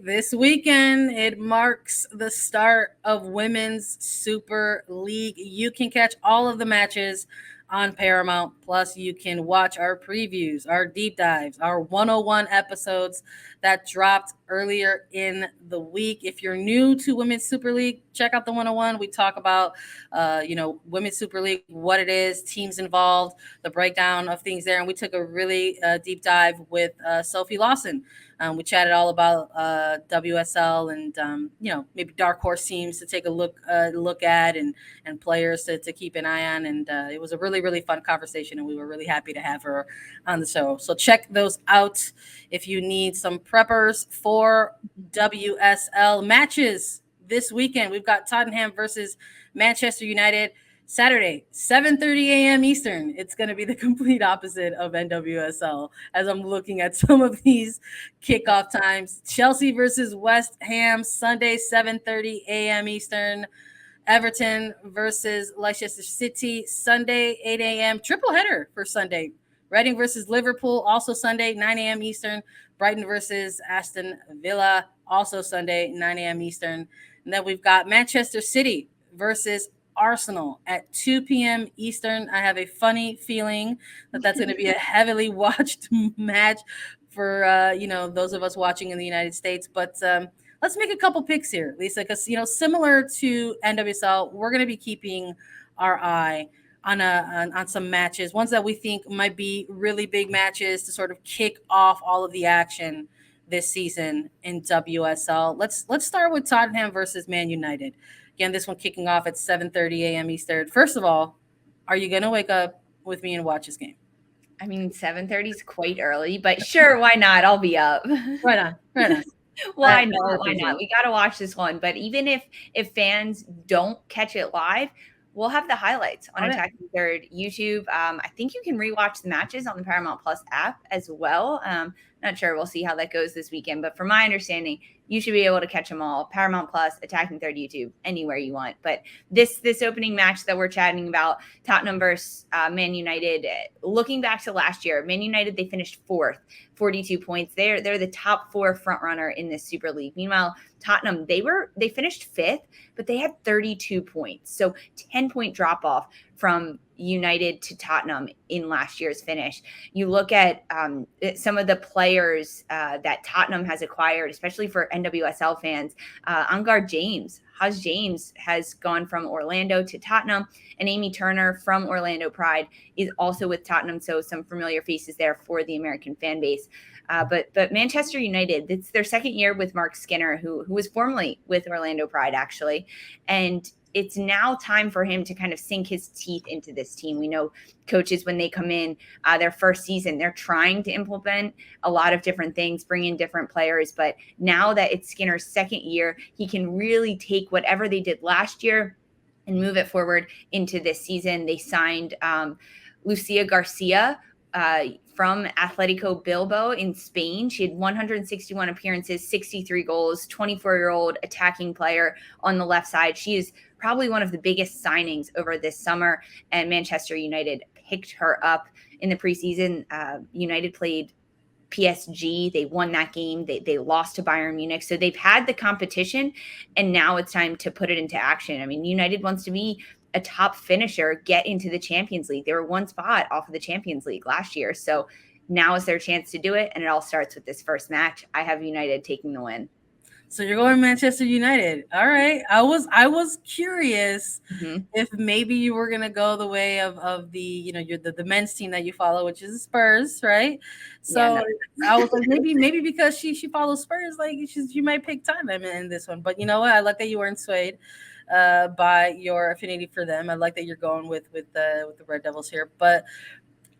this weekend, it marks the start of Women's Super League. You can catch all of the matches on Paramount. Plus, you can watch our previews, our deep dives, our 101 episodes that dropped earlier in the week. If you're new to Women's Super League, check out the 101. We talk about, Women's Super League, what it is, teams involved, the breakdown of things there. And we took a really deep dive with Sophie Lawson. We chatted all about WSL and maybe dark horse teams to take a look at and players to keep an eye on. And it was a really fun conversation, and we were really happy to have her on the show. So check those out if you need some preppers for WSL matches this weekend. We've got Tottenham versus Manchester United. Saturday, 7:30 a.m. Eastern. It's going to be the complete opposite of NWSL as I'm looking at some of these kickoff times. Chelsea versus West Ham, Sunday, 7:30 a.m. Eastern. Everton versus Leicester City, Sunday, 8 a.m. Triple header for Sunday. Reading versus Liverpool, also Sunday, 9 a.m. Eastern. Brighton versus Aston Villa, also Sunday, 9 a.m. Eastern. And then we've got Manchester City versus Arsenal at 2 p.m. Eastern. I have a funny feeling that that's going to be a heavily watched match for those of us watching in the United States. But let's make a couple picks here, Lisa, because similar to NWSL, we're going to be keeping our eye on some matches, ones that we think might be really big matches to sort of kick off all of the action this season in WSL. Let's start with Tottenham versus Man United. Again, this one kicking off at 7:30 a.m. Eastern. First of all, are you going to wake up with me and watch this game? I mean, 7:30 is quite early, but sure, why not? I'll be up. Right on. Why not? We got to watch this one. But even if fans don't catch it live, we'll have the highlights on Attacking Third YouTube. I think you can rewatch the matches on the Paramount Plus app as well. Not sure. We'll see how that goes this weekend. But from my understanding, you should be able to catch them all. Paramount Plus, Attacking Third YouTube, anywhere you want. But this opening match that we're chatting about, Tottenham versus Man United, looking back to last year, Man United, they finished fourth, 42 points. They're the top four front runner in this Super League. Meanwhile, Tottenham, they finished fifth, but they had 32 points. So 10-point drop off from United to Tottenham in last year's finish. You look at some of the players that Tottenham has acquired, especially for NWSL fans. Angard James, Haz James has gone from Orlando to Tottenham, and Amy Turner from Orlando Pride is also with Tottenham. So some familiar faces there for the American fan base. But Manchester United, it's their second year with Mark Skinner, who was formerly with Orlando Pride, actually. And it's now time for him to kind of sink his teeth into this team. We know coaches, when they come in their first season, they're trying to implement a lot of different things, bring in different players. But now that it's Skinner's second year, he can really take whatever they did last year and move it forward into this season. They signed Lucia Garcia from Atletico Bilbao in Spain. She had 161 appearances, 63 goals, 24-year-old attacking player on the left side. She is probably one of the biggest signings over this summer, and Manchester United picked her up in the preseason. United played PSG. They won that game. They lost to Bayern Munich. So they've had the competition, and now it's time to put it into action. I mean, United wants to be a top finisher, get into the Champions League. They were one spot off of the Champions League last year. So now is their chance to do it. And it all starts with this first match. I have United taking the win. So you're going Manchester United. All right. I was curious if maybe you were gonna go the way of the you're the men's team that you follow, which is Spurs, right? So I was like maybe because she follows Spurs, like you might pick Tottenham in this one. But you know what? I like that you weren't swayed by your affinity for them. I like that you're going with the Red Devils here. But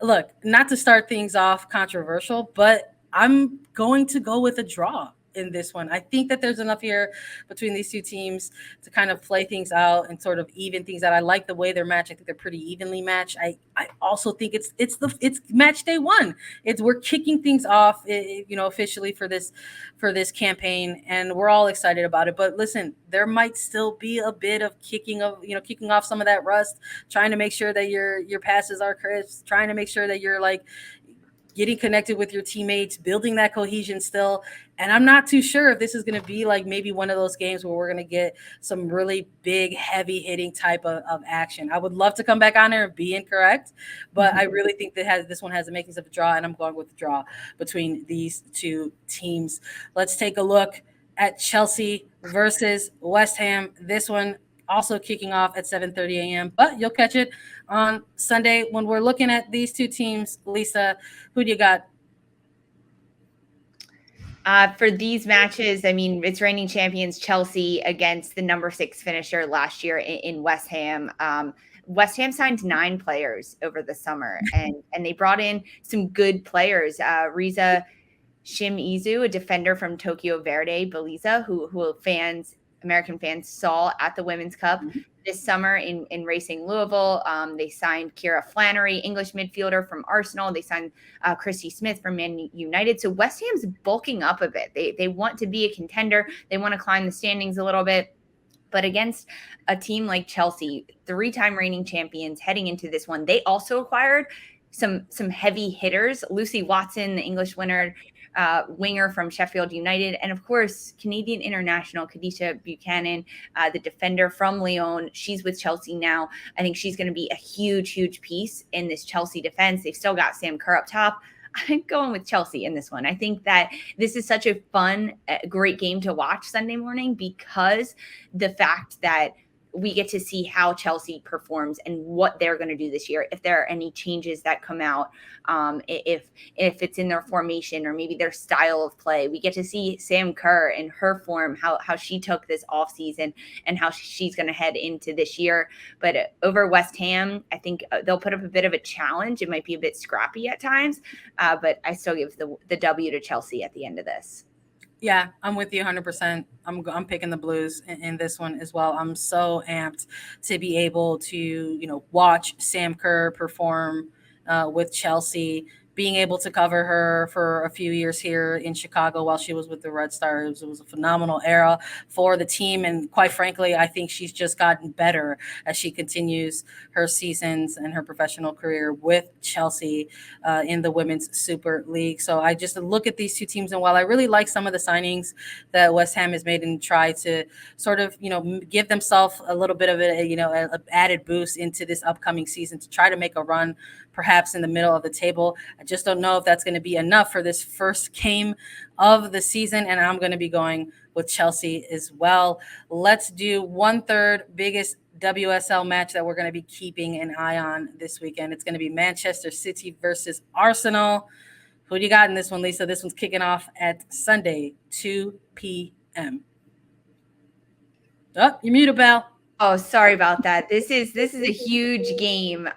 look, not to start things off controversial, but I'm going to go with a draw in this one. I think that there's enough here between these two teams to kind of play things out and sort of even things out. I like the way they're matched. I think they're pretty evenly matched. I also think it's match day one. We're kicking things off, officially for this campaign, and we're all excited about it. But listen, there might still be a bit of kicking off some of that rust, trying to make sure that your passes are crisp, trying to make sure that you're like getting connected with your teammates, building that cohesion still. And I'm not too sure if this is going to be like maybe one of those games where we're going to get some really big, heavy hitting type of action. I would love to come back on there and be incorrect, but I really think that this one has the makings of a draw, and I'm going with the draw between these two teams. Let's take a look at Chelsea versus West Ham. This one also kicking off at 7:30 a.m., but you'll catch it on Sunday. When we're looking at these two teams, Lisa, who do you got? For these matches, I mean, it's reigning champions Chelsea against the number 6 finisher last year in West Ham. West Ham signed 9 players over the summer, and they brought in some good players. Riza Shimizu, a defender from Tokyo Verde Belize, who American fans saw at the Women's Cup this summer in Racing Louisville. They signed Kira Flannery, English midfielder from Arsenal. They signed Christy Smith from Man United. So West Ham's bulking up a bit. They want to be a contender. They want to climb the standings a little bit. But against a team like Chelsea, 3-time reigning champions, heading into this one, they also acquired some heavy hitters. Lucy Watson, the English winger from Sheffield United, and of course Canadian international Kadisha Buchanan, the defender from Lyon. She's with Chelsea now. I think she's going to be a huge piece in this Chelsea defense. They've still got Sam Kerr up top. I'm going with Chelsea in this one. I think that this is such a fun, great game to watch Sunday morning, because the fact that we get to see how Chelsea performs and what they're going to do this year. If there are any changes that come out, if it's in their formation or maybe their style of play, we get to see Sam Kerr in her form, how she took this offseason and how she's going to head into this year. But over West Ham, I think they'll put up a bit of a challenge. It might be a bit scrappy at times, but I still give the W to Chelsea at the end of this. Yeah, I'm with you 100%. I'm picking the Blues in this one as well. I'm so amped to be able to, watch Sam Kerr perform with Chelsea, being able to cover her for a few years here in Chicago while she was with the Red Stars. It was a phenomenal era for the team. And quite frankly, I think she's just gotten better as she continues her seasons and her professional career with Chelsea in the Women's Super League. So I just look at these two teams, and while I really like some of the signings that West Ham has made and try to sort of, give themselves a little bit of a added boost into this upcoming season to try to make a run perhaps in the middle of the table. I just don't know if that's going to be enough for this first game of the season, and I'm going to be going with Chelsea as well. Let's do 1/3 biggest WSL match that we're going to be keeping an eye on this weekend. It's going to be Manchester City versus Arsenal. Who do you got in this one, Lisa? This one's kicking off at Sunday, 2 p.m. Oh, you muted, Belle. Oh, sorry about that. This is a huge game.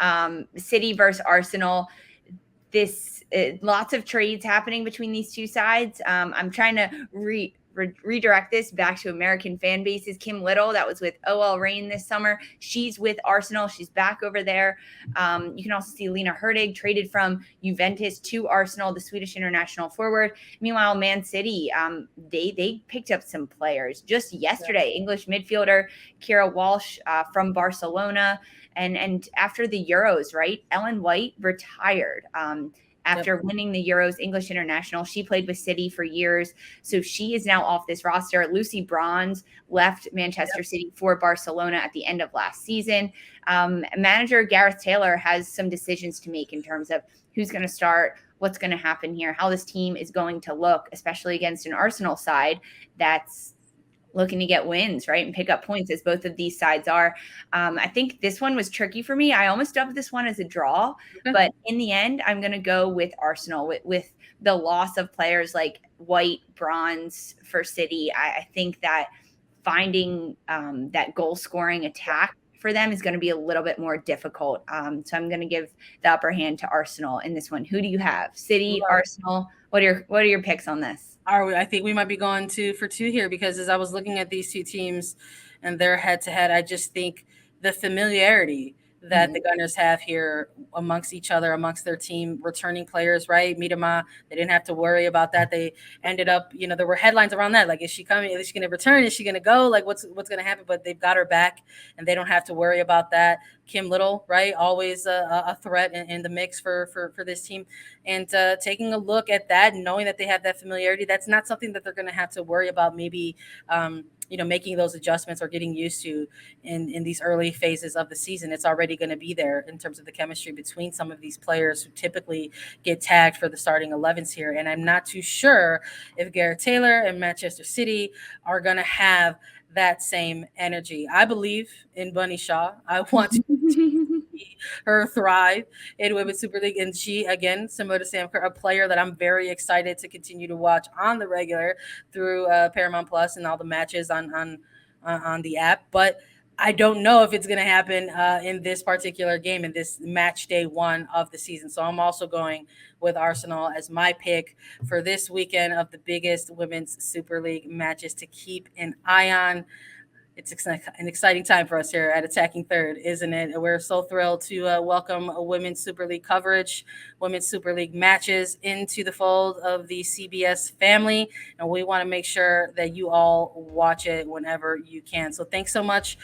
City versus Arsenal. This lots of trades happening between these two sides. I'm trying to redirect this back to American fan bases. Kim Little, that was with OL Reign this summer. She's with Arsenal. She's back over there. You can also see Lena Hurtig traded from Juventus to Arsenal, the Swedish international forward. Meanwhile, Man City, they picked up some players just yesterday. English midfielder Kira Walsh from Barcelona. And after the Euros, right? Ellen White retired. After winning the Euros, English international. She played with City for years. So she is now off this roster. Lucy Bronze left Manchester City for Barcelona at the end of last season. Manager Gareth Taylor has some decisions to make in terms of who's going to start, what's going to happen here, how this team is going to look, especially against an Arsenal side that's looking to get wins, right, and pick up points, as both of these sides are. I think this one was tricky for me. I almost dubbed this one as a draw, but in the end, I'm going to go with Arsenal with the loss of players like White, Bronze for City. I think that finding that goal scoring attack for them is going to be a little bit more difficult. So I'm going to give the upper hand to Arsenal in this one. Who do you have? City, Arsenal? What are your picks on this? I think we might be going 2 for 2 here, because as I was looking at these two teams and their head-to-head, I just think the familiarity that the Gunners have here amongst each other, amongst their team, returning players, right? Midama, they didn't have to worry about that. They ended up, there were headlines around that. Like, is she coming? Is she going to return? Is she going to go? Like, what's going to happen? But they've got her back, and they don't have to worry about that. Kim Little, right? Always a threat in the mix for this team. And taking a look at that, knowing that they have that familiarity, that's not something that they're going to have to worry about maybe making those adjustments or getting used to in these early phases of the season. It's already going to be there in terms of the chemistry between some of these players who typically get tagged for the starting 11s here. And I'm not too sure if Garrett Taylor and Manchester City are going to have that same energy. I believe in Bunny Shaw. I want to see her thrive in Women's Super League. And she, again, similar to Sam Kerr, a player that I'm very excited to continue to watch on the regular through Paramount Plus and all the matches on the app. But I don't know if it's going to happen in this particular game, in this match day 1 of the season. So I'm also going with Arsenal as my pick for this weekend of the biggest Women's Super League matches to keep an eye on. It's an exciting time for us here at Attacking Third, isn't it? We're so thrilled to welcome a Women's Super League coverage, Women's Super League matches into the fold of the CBS family. And we want to make sure that you all watch it whenever you can. So thanks so much